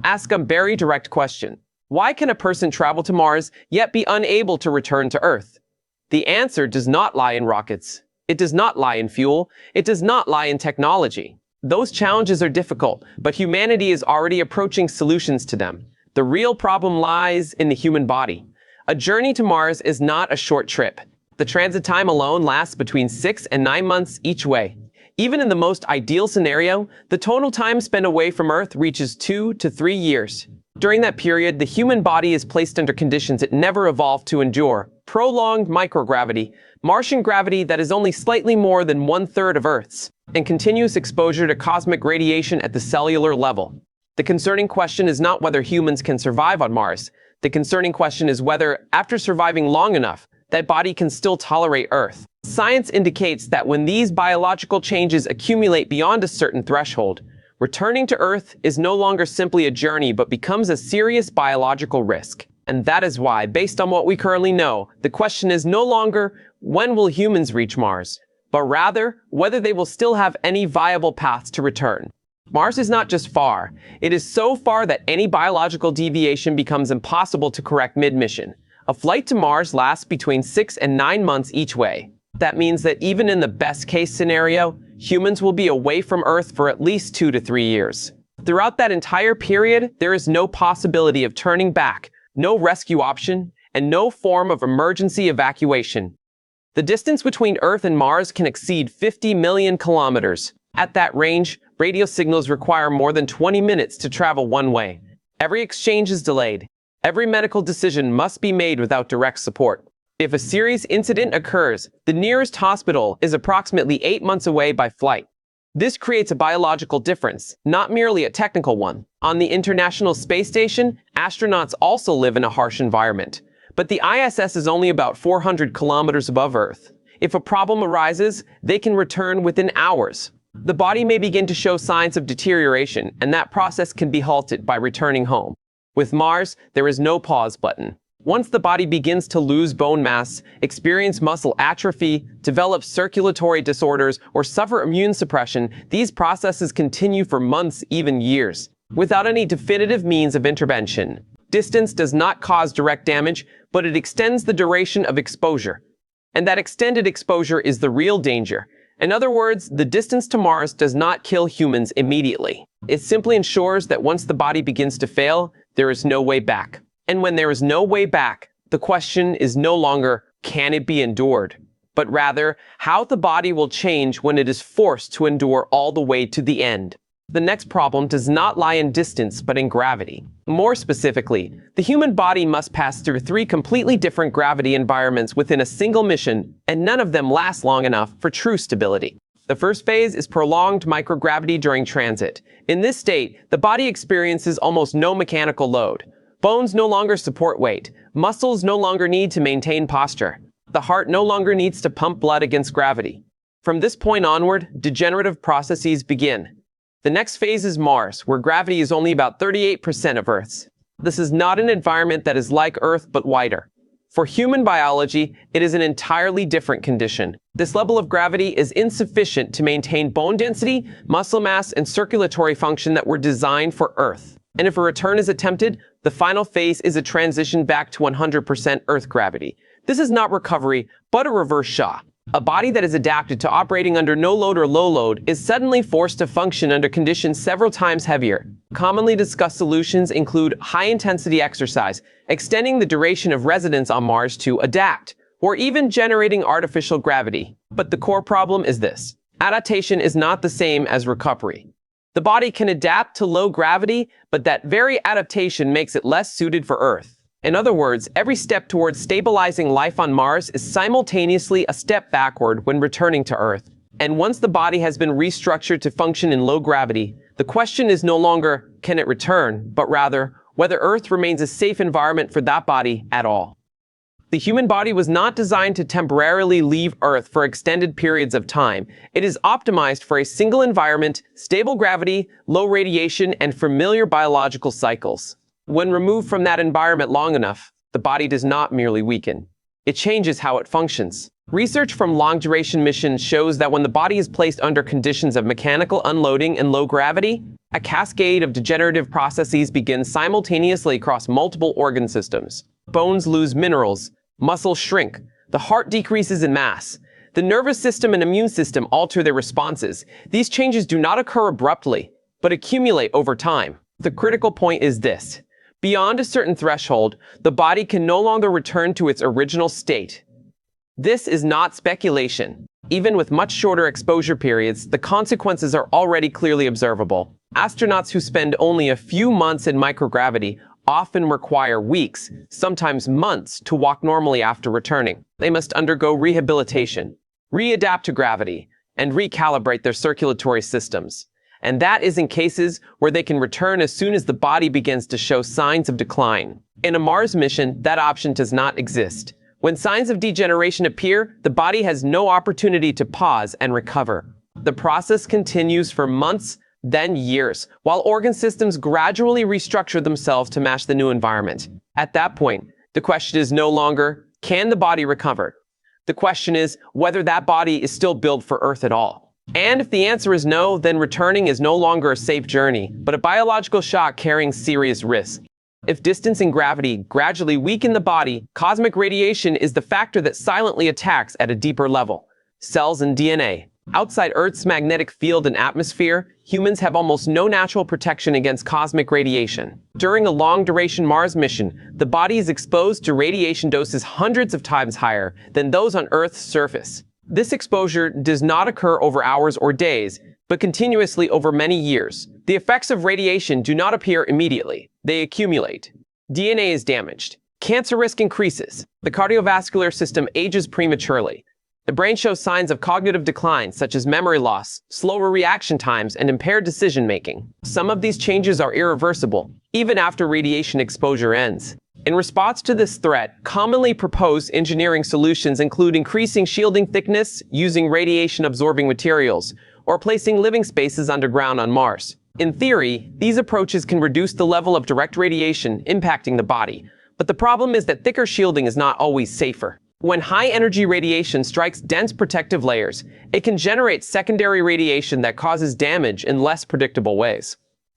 ask a very direct question. Why can a person travel to Mars yet be unable to return to Earth? The answer does not lie in rockets. It does not lie in fuel. It does not lie in technology. Those challenges are difficult, but humanity is already approaching solutions to them. The real problem lies in the human body. A journey to Mars is not a short trip. The transit time alone lasts between 6 and 9 months each way. Even in the most ideal scenario, the total time spent away from Earth reaches 2 to 3 years. During that period, the human body is placed under conditions it never evolved to endure: prolonged microgravity, Martian gravity that is only slightly more than 1/3 of Earth's, and continuous exposure to cosmic radiation at the cellular level. The concerning question is not whether humans can survive on Mars. The concerning question is whether, after surviving long enough, that body can still tolerate Earth. Science indicates that when these biological changes accumulate beyond a certain threshold, returning to Earth is no longer simply a journey but becomes a serious biological risk. And that is why, based on what we currently know, the question is no longer when will humans reach Mars, but rather whether they will still have any viable paths to return. Mars is not just far, it is so far that any biological deviation becomes impossible to correct mid-mission. A flight to Mars lasts between 6 and 9 months each way. That means that even in the best-case scenario, humans will be away from Earth for at least 2 to 3 years. Throughout that entire period, there is no possibility of turning back, no rescue option, and no form of emergency evacuation. The distance between Earth and Mars can exceed 50 million kilometers. At that range, radio signals require more than 20 minutes to travel one way. Every exchange is delayed. Every medical decision must be made without direct support. If a serious incident occurs, the nearest hospital is approximately 8 months away by flight. This creates a biological difference, not merely a technical one. On the International Space Station, astronauts also live in a harsh environment. But the ISS is only about 400 kilometers above Earth. If a problem arises, they can return within hours. The body may begin to show signs of deterioration, and that process can be halted by returning home. With Mars, there is no pause button. Once the body begins to lose bone mass, experience muscle atrophy, develop circulatory disorders, or suffer immune suppression, these processes continue for months, even years, without any definitive means of intervention. Distance does not cause direct damage, but it extends the duration of exposure. And that extended exposure is the real danger. In other words, the distance to Mars does not kill humans immediately. It simply ensures that once the body begins to fail, there is no way back. And when there is no way back, the question is no longer, can it be endured? But rather, how the body will change when it is forced to endure all the way to the end. The next problem does not lie in distance, but in gravity. More specifically, the human body must pass through 3 completely different gravity environments within a single mission, and none of them last long enough for true stability. The first phase is prolonged microgravity during transit. In this state, the body experiences almost no mechanical load. Bones no longer support weight. Muscles no longer need to maintain posture. The heart no longer needs to pump blood against gravity. From this point onward, degenerative processes begin. The next phase is Mars, where gravity is only about 38% of Earth's. This is not an environment that is like Earth but wider. For human biology, it is an entirely different condition. This level of gravity is insufficient to maintain bone density, muscle mass, and circulatory function that were designed for Earth. And if a return is attempted, the final phase is a transition back to 100% Earth gravity. This is not recovery, but a reverse shot. A body that is adapted to operating under no load or low load is suddenly forced to function under conditions several times heavier. Commonly discussed solutions include high-intensity exercise, extending the duration of residence on Mars to adapt, or even generating artificial gravity. But the core problem is this: adaptation is not the same as recovery. The body can adapt to low gravity, but that very adaptation makes it less suited for Earth. In other words, every step towards stabilizing life on Mars is simultaneously a step backward when returning to Earth. And once the body has been restructured to function in low gravity, the question is no longer, can it return, but rather, whether Earth remains a safe environment for that body at all. The human body was not designed to temporarily leave Earth for extended periods of time. It is optimized for a single environment, stable gravity, low radiation, and familiar biological cycles. When removed from that environment long enough, the body does not merely weaken. It changes how it functions. Research from long-duration missions shows that when the body is placed under conditions of mechanical unloading and low gravity, a cascade of degenerative processes begins simultaneously across multiple organ systems. Bones lose minerals, muscles shrink, the heart decreases in mass. The nervous system and immune system alter their responses. These changes do not occur abruptly, but accumulate over time. The critical point is this: beyond a certain threshold, the body can no longer return to its original state. This is not speculation. Even with much shorter exposure periods, the consequences are already clearly observable. Astronauts who spend only a few months in microgravity often require weeks, sometimes months, to walk normally after returning. They must undergo rehabilitation, readapt to gravity, and recalibrate their circulatory systems. And that is in cases where they can return as soon as the body begins to show signs of decline. In a Mars mission, that option does not exist. When signs of degeneration appear, the body has no opportunity to pause and recover. The process continues for months, then years, while organ systems gradually restructure themselves to match the new environment. At that point, the question is no longer, can the body recover? The question is whether that body is still built for Earth at all. And if the answer is no, then returning is no longer a safe journey, but a biological shock carrying serious risks. If distance and gravity gradually weaken the body, cosmic radiation is the factor that silently attacks at a deeper level. Cells and DNA. Outside Earth's magnetic field and atmosphere, humans have almost no natural protection against cosmic radiation. During a long-duration Mars mission, the body is exposed to radiation doses hundreds of times higher than those on Earth's surface. This exposure does not occur over hours or days, but continuously over many years. The effects of radiation do not appear immediately. They accumulate. DNA is damaged. Cancer risk increases. The cardiovascular system ages prematurely. The brain shows signs of cognitive decline, such as memory loss, slower reaction times, and impaired decision-making. Some of these changes are irreversible, even after radiation exposure ends. In response to this threat, commonly proposed engineering solutions include increasing shielding thickness, using radiation-absorbing materials, or placing living spaces underground on Mars. In theory, these approaches can reduce the level of direct radiation impacting the body, but the problem is that thicker shielding is not always safer. When high-energy radiation strikes dense protective layers, it can generate secondary radiation that causes damage in less predictable ways.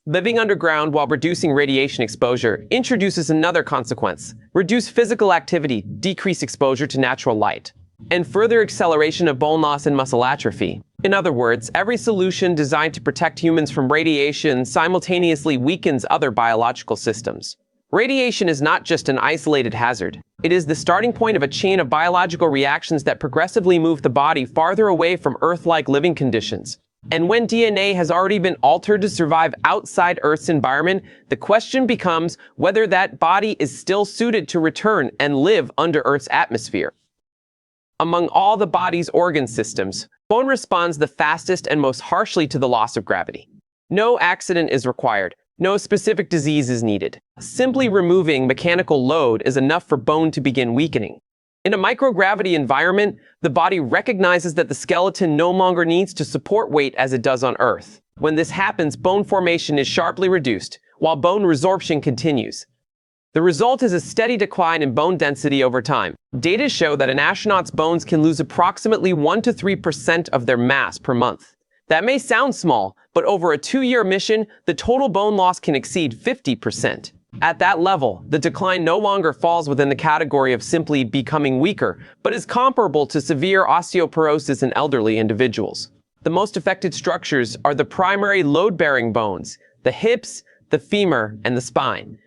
Living underground while reducing radiation exposure introduces another consequence: reduced physical activity, decreased exposure to natural light, and further acceleration of bone loss and muscle atrophy. In other words, every solution designed to protect humans from radiation simultaneously weakens other biological systems. Radiation is not just an isolated hazard. It is the starting point of a chain of biological reactions that progressively move the body farther away from Earth-like living conditions. And when DNA has already been altered to survive outside Earth's environment, the question becomes whether that body is still suited to return and live under Earth's atmosphere. Among all the body's organ systems, bone responds the fastest and most harshly to the loss of gravity. No accident is required. No specific disease is needed. Simply removing mechanical load is enough for bone to begin weakening. In a microgravity environment, the body recognizes that the skeleton no longer needs to support weight as it does on Earth. When this happens, bone formation is sharply reduced, while bone resorption continues. The result is a steady decline in bone density over time. Data show that an astronaut's bones can lose approximately 1 to 3% of their mass per month. That may sound small, but over a 2-year mission, the total bone loss can exceed 50%. At that level, the decline no longer falls within the category of simply becoming weaker, but is comparable to severe osteoporosis in elderly individuals. The most affected structures are the primary load-bearing bones, the hips, the femur, and the spine.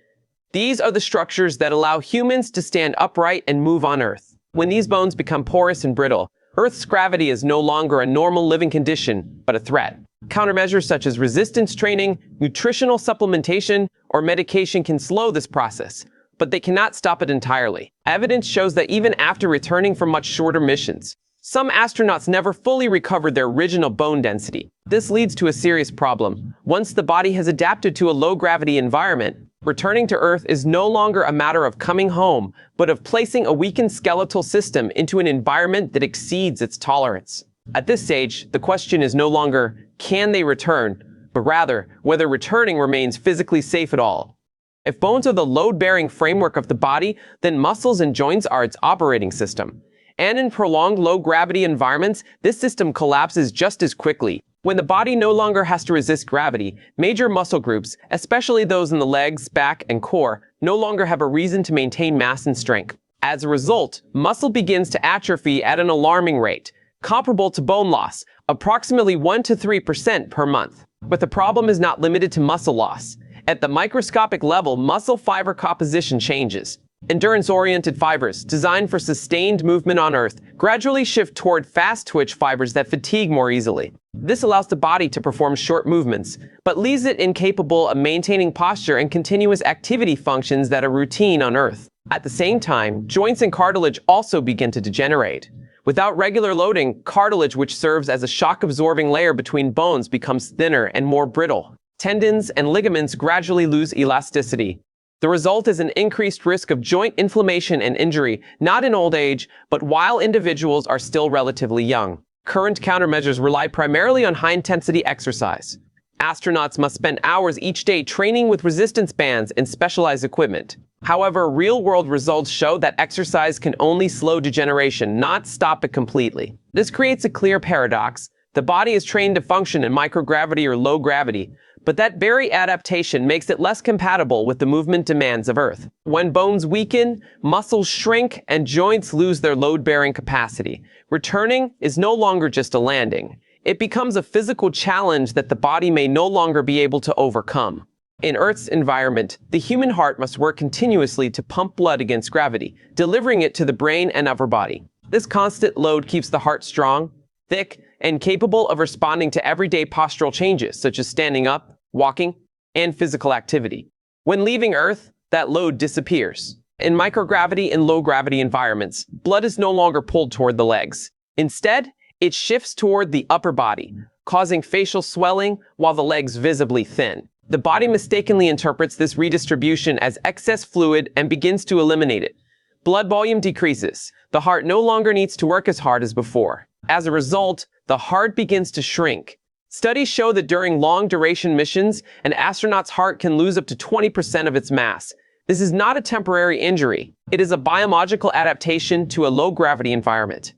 These are the structures that allow humans to stand upright and move on Earth. When these bones become porous and brittle, Earth's gravity is no longer a normal living condition, but a threat. Countermeasures such as resistance training, nutritional supplementation, or medication can slow this process, but they cannot stop it entirely. Evidence shows that even after returning from much shorter missions, some astronauts never fully recovered their original bone density. This leads to a serious problem. Once the body has adapted to a low-gravity environment, returning to Earth is no longer a matter of coming home, but of placing a weakened skeletal system into an environment that exceeds its tolerance. At this stage, the question is no longer, can they return, but rather, whether returning remains physically safe at all. If bones are the load-bearing framework of the body, then muscles and joints are its operating system. And in prolonged low-gravity environments, this system collapses just as quickly. When the body no longer has to resist gravity, major muscle groups, especially those in the legs, back, and core, no longer have a reason to maintain mass and strength. As a result, muscle begins to atrophy at an alarming rate, comparable to bone loss, approximately 1 to 3% per month. But the problem is not limited to muscle loss. At the microscopic level, muscle fiber composition changes. Endurance-oriented fibers, designed for sustained movement on Earth, gradually shift toward fast-twitch fibers that fatigue more easily. This allows the body to perform short movements, but leaves it incapable of maintaining posture and continuous activity functions that are routine on Earth. At the same time, joints and cartilage also begin to degenerate. Without regular loading, cartilage, which serves as a shock-absorbing layer between bones, becomes thinner and more brittle. Tendons and ligaments gradually lose elasticity. The result is an increased risk of joint inflammation and injury, not in old age, but while individuals are still relatively young. Current countermeasures rely primarily on high-intensity exercise. Astronauts must spend hours each day training with resistance bands and specialized equipment. However, real-world results show that exercise can only slow degeneration, not stop it completely. This creates a clear paradox. The body is trained to function in microgravity or low gravity, but that very adaptation makes it less compatible with the movement demands of Earth. When bones weaken, muscles shrink, and joints lose their load-bearing capacity, returning is no longer just a landing. It becomes a physical challenge that the body may no longer be able to overcome. In Earth's environment, the human heart must work continuously to pump blood against gravity, delivering it to the brain and upper body. This constant load keeps the heart strong, thick, and capable of responding to everyday postural changes, such as standing up, walking, and physical activity. When leaving Earth, that load disappears. In microgravity and low-gravity environments, blood is no longer pulled toward the legs. Instead, it shifts toward the upper body, causing facial swelling while the legs visibly thin. The body mistakenly interprets this redistribution as excess fluid and begins to eliminate it. Blood volume decreases. The heart no longer needs to work as hard as before. As a result, the heart begins to shrink. Studies show that during long-duration missions, an astronaut's heart can lose up to 20% of its mass. This is not a temporary injury. It is a biological adaptation to a low-gravity environment.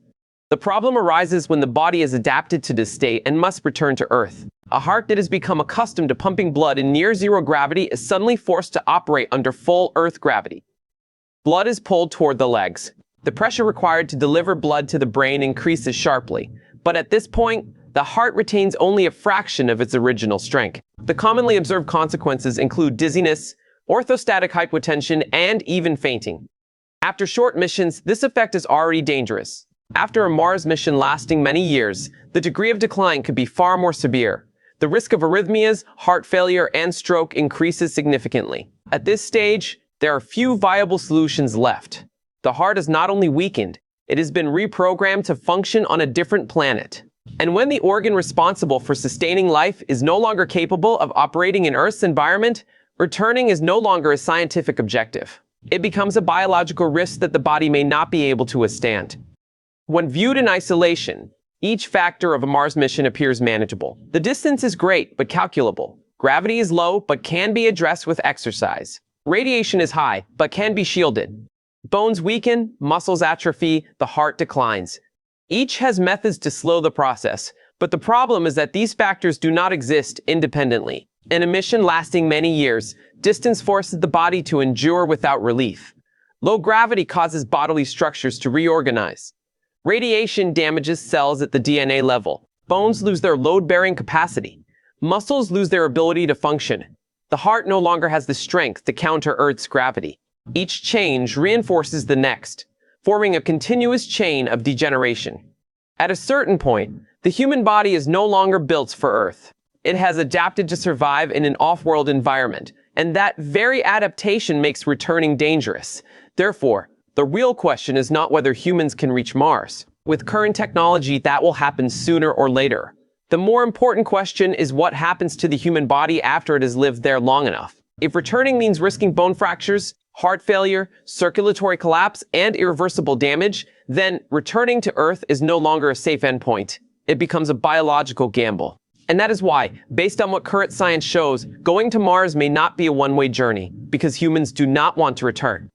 The problem arises when the body is adapted to this state and must return to Earth. A heart that has become accustomed to pumping blood in near-zero gravity is suddenly forced to operate under full Earth gravity. Blood is pulled toward the legs. The pressure required to deliver blood to the brain increases sharply, but at this point, the heart retains only a fraction of its original strength. The commonly observed consequences include dizziness, orthostatic hypotension, and even fainting. After short missions, this effect is already dangerous. After a Mars mission lasting many years, the degree of decline could be far more severe. The risk of arrhythmias, heart failure, and stroke increases significantly. At this stage, there are few viable solutions left. The heart is not only weakened, it has been reprogrammed to function on a different planet. And when the organ responsible for sustaining life is no longer capable of operating in Earth's environment, returning is no longer a scientific objective. It becomes a biological risk that the body may not be able to withstand. When viewed in isolation, each factor of a Mars mission appears manageable. The distance is great, but calculable. Gravity is low, but can be addressed with exercise. Radiation is high, but can be shielded. Bones weaken, muscles atrophy, the heart declines. Each has methods to slow the process, but the problem is that these factors do not exist independently. In a mission lasting many years, distance forces the body to endure without relief. Low gravity causes bodily structures to reorganize. Radiation damages cells at the DNA level. Bones lose their load-bearing capacity. Muscles lose their ability to function. The heart no longer has the strength to counter Earth's gravity. Each change reinforces the next, forming a continuous chain of degeneration. At a certain point, the human body is no longer built for Earth. It has adapted to survive in an off-world environment, and that very adaptation makes returning dangerous. Therefore, the real question is not whether humans can reach Mars. With current technology, that will happen sooner or later. The more important question is what happens to the human body after it has lived there long enough. If returning means risking bone fractures, heart failure, circulatory collapse, and irreversible damage, then returning to Earth is no longer a safe endpoint. It becomes a biological gamble. And that is why, based on what current science shows, going to Mars may not be a one-way journey, because humans do not want to return.